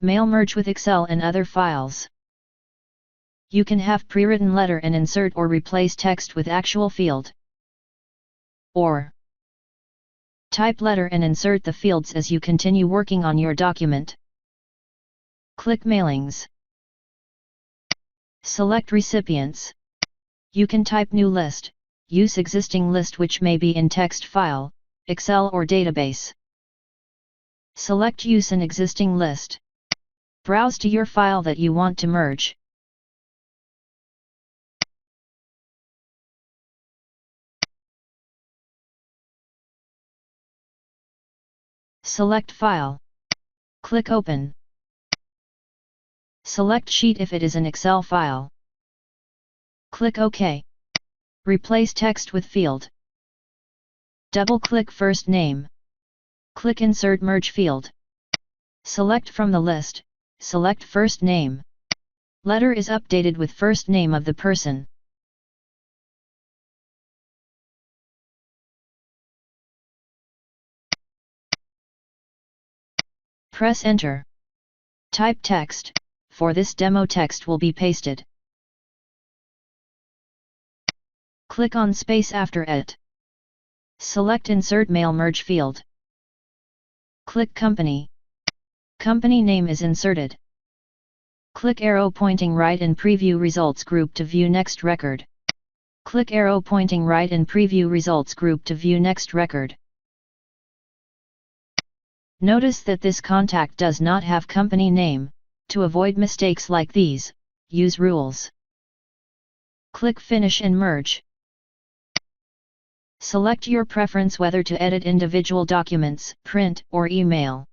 Mail merge with Excel and other files. You can have pre-written letter and insert or replace text with actual field. Or type letter and insert the fields as you continue working on your document. Click Mailings. Select Recipients. You can type New List, use existing list which may be in text file, Excel or database. Select Use an existing list. Browse to your file that you want to merge. Select File. Click Open. Select Sheet if it is an Excel file. Click OK. Replace text with field. Double-click first name. Click Insert Merge field. Select from the list, select first name. Letter is updated with first name of the person. Press Enter. Type text. For this demo, text will be pasted. Click on space after it. Select Insert Mail Merge field. Click Company. Company name is inserted. Click arrow pointing right in Preview Results Group to view next record. Click arrow pointing right in Preview Results Group to view next record. Notice that this contact does not have company name. To avoid mistakes like these, use rules. Click Finish and Merge. Select your preference whether to edit individual documents, print, or email.